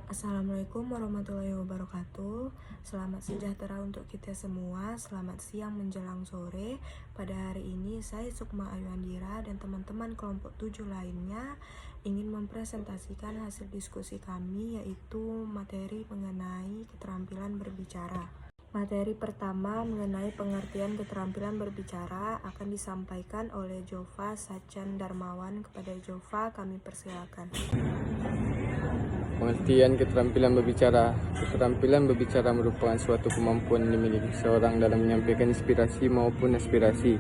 Assalamualaikum warahmatullahi wabarakatuh. Selamat sejahtera untuk kita semua. Selamat siang menjelang sore. Pada hari ini saya Sukma Ayu Andira dan teman-teman kelompok 7 lainnya ingin mempresentasikan hasil diskusi kami, yaitu materi mengenai keterampilan berbicara. Materi pertama mengenai pengertian keterampilan berbicara akan disampaikan oleh Jova Sacan Darmawan. Kepada Jova kami persilakan. Pengertian keterampilan berbicara. Keterampilan berbicara merupakan suatu kemampuan yang dimiliki seorang dalam menyampaikan inspirasi maupun aspirasi,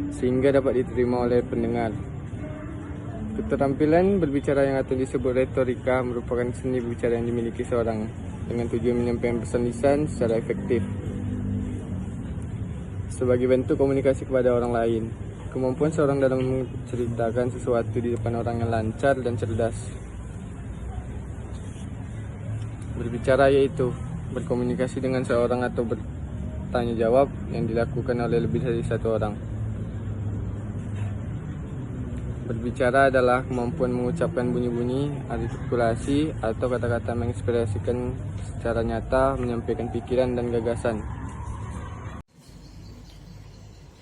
sehingga dapat diterima oleh pendengar. Keterampilan berbicara yang atau disebut retorika merupakan seni berbicara yang dimiliki seorang dengan tujuan menyampaikan pesan lisan secara efektif sebagai bentuk komunikasi kepada orang lain. Kemampuan seorang dalam menceritakan sesuatu di depan orang yang lancar dan cerdas. Berbicara yaitu berkomunikasi dengan seorang atau bertanya jawab yang dilakukan oleh lebih dari satu orang. Berbicara adalah kemampuan mengucapkan bunyi-bunyi, artikulasi, atau kata-kata mengekspresikan secara nyata, menyampaikan pikiran dan gagasan.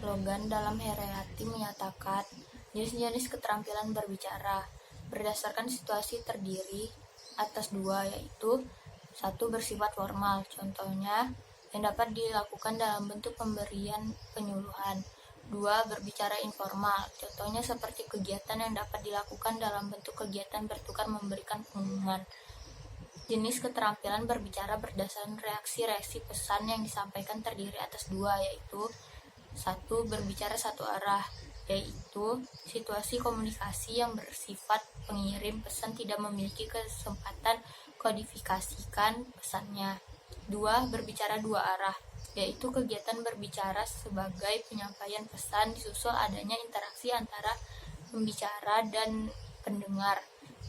Logan dalam Hereyati menyatakan jenis-jenis keterampilan berbicara berdasarkan situasi terdiri atas dua, yaitu satu, bersifat formal, contohnya yang dapat dilakukan dalam bentuk pemberian penyuluhan. Dua, berbicara informal, contohnya seperti kegiatan yang dapat dilakukan dalam bentuk kegiatan bertukar memberikan pengumuman. Jenis keterampilan berbicara berdasarkan reaksi-reaksi pesan yang disampaikan terdiri atas dua, yaitu satu, berbicara satu arah, yaitu situasi komunikasi yang bersifat pengirim pesan tidak memiliki kesempatan kodifikasikan pesannya. Dua, berbicara dua arah, yaitu kegiatan berbicara sebagai penyampaian pesan disusul adanya interaksi antara pembicara dan pendengar.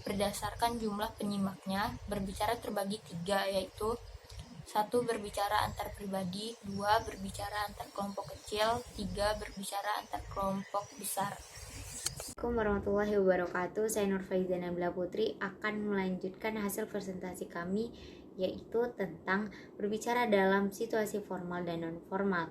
Berdasarkan jumlah penyimaknya, berbicara terbagi tiga, yaitu satu, berbicara antar pribadi, dua, berbicara antar kelompok kecil, tiga, berbicara antar kelompok besar. Assalamualaikum warahmatullahi wabarakatuh. Saya Nurfaiza Nabila Putri akan melanjutkan hasil presentasi kami, yaitu tentang berbicara dalam situasi formal dan non-formal.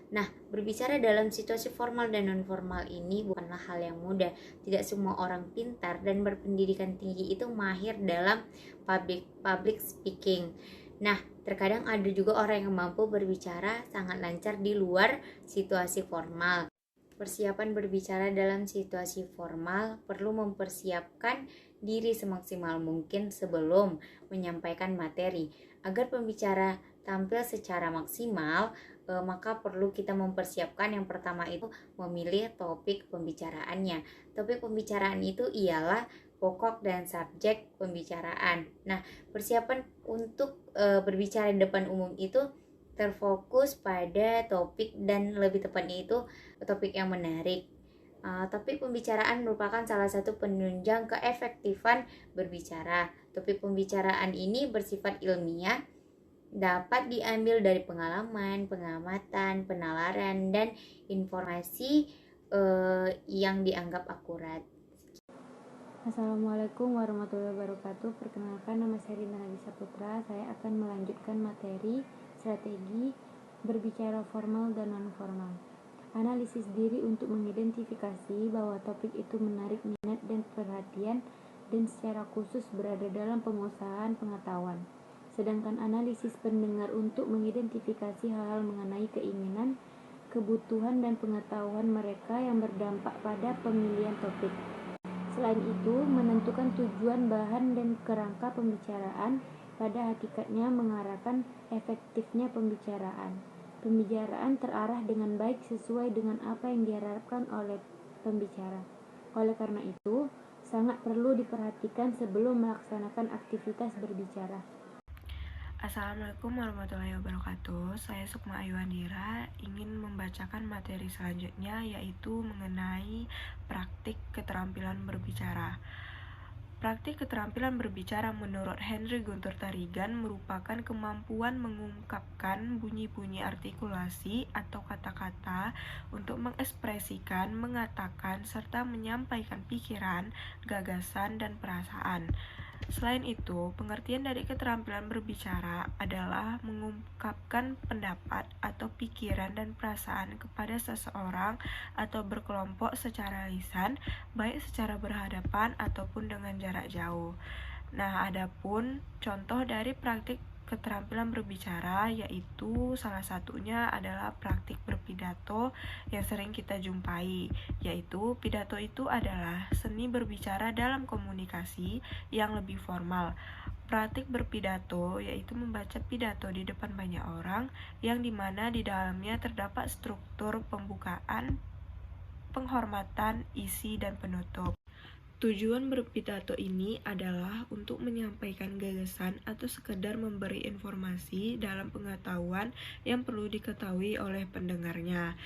Nah, berbicara dalam situasi formal dan non-formal ini bukanlah hal yang mudah. Tidak semua orang pintar dan berpendidikan tinggi itu mahir dalam public speaking. Nah, terkadang ada juga orang yang mampu berbicara sangat lancar di luar situasi formal. Persiapan berbicara dalam situasi formal perlu mempersiapkan diri semaksimal mungkin sebelum menyampaikan materi. Agar pembicara tampil secara maksimal, maka perlu kita mempersiapkan yang pertama itu memilih topik pembicaraannya. Topik pembicaraan itu ialah pokok dan subjek pembicaraan. Nah, persiapan untuk berbicara di depan umum itu terfokus pada topik dan lebih tepatnya itu topik yang menarik. Topik pembicaraan merupakan salah satu penunjang keefektifan berbicara. Topik pembicaraan ini bersifat ilmiah, dapat diambil dari pengalaman, pengamatan, penalaran, dan informasi yang dianggap akurat. Assalamualaikum warahmatullahi wabarakatuh. Perkenalkan, nama saya Rina Nabisa Putra. Saya akan melanjutkan materi strategi berbicara formal dan non-formal. Analisis diri untuk mengidentifikasi bahwa topik itu menarik minat dan perhatian dan secara khusus berada dalam pengusahaan pengetahuan. Sedangkan analisis pendengar untuk mengidentifikasi hal-hal mengenai keinginan, kebutuhan, dan pengetahuan mereka yang berdampak pada pemilihan topik. Selain itu, menentukan tujuan, bahan, dan kerangka pembicaraan pada hakikatnya mengarahkan efektifnya pembicaraan. Pembicaraan terarah dengan baik sesuai dengan apa yang diharapkan oleh pembicara. Oleh karena itu, sangat perlu diperhatikan sebelum melaksanakan aktivitas berbicara. Assalamualaikum warahmatullahi wabarakatuh. Saya Sukma Ayu Andira ingin membacakan materi selanjutnya, yaitu mengenai praktik keterampilan berbicara. Praktik keterampilan berbicara menurut Henry Guntur Tarigan merupakan kemampuan mengungkapkan bunyi-bunyi artikulasi atau kata-kata untuk mengekspresikan, mengatakan, serta menyampaikan pikiran, gagasan, dan perasaan. Selain itu, pengertian dari keterampilan berbicara adalah mengungkapkan pendapat atau pikiran dan perasaan kepada seseorang atau berkelompok secara lisan, baik secara berhadapan ataupun dengan jarak jauh. Nah, adapun contoh dari praktik keterampilan berbicara yaitu salah satunya adalah praktik berpidato yang sering kita jumpai, yaitu pidato itu adalah seni berbicara dalam komunikasi yang lebih formal. Praktik berpidato yaitu membaca pidato di depan banyak orang yang dimana di dalamnya terdapat struktur pembukaan, penghormatan, isi, dan penutup. Tujuan berpidato ini adalah untuk menyampaikan gagasan atau sekedar memberi informasi dalam pengetahuan yang perlu diketahui oleh pendengarnya.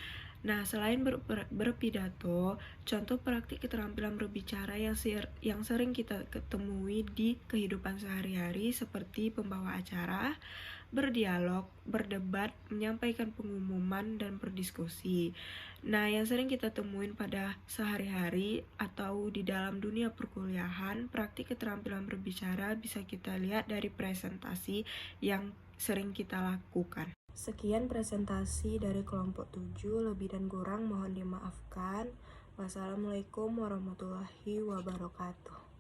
Nah, selain berpidato, contoh praktik keterampilan berbicara yang sering kita ketemui di kehidupan sehari-hari seperti pembawa acara, berdialog, berdebat, menyampaikan pengumuman, dan berdiskusi. Nah, yang sering kita temuin pada sehari-hari atau di dalam dunia perkuliahan, praktik keterampilan berbicara bisa kita lihat dari presentasi yang sering kita lakukan. Sekian presentasi dari kelompok 7, lebih dan kurang mohon dimaafkan. Wassalamualaikum warahmatullahi wabarakatuh.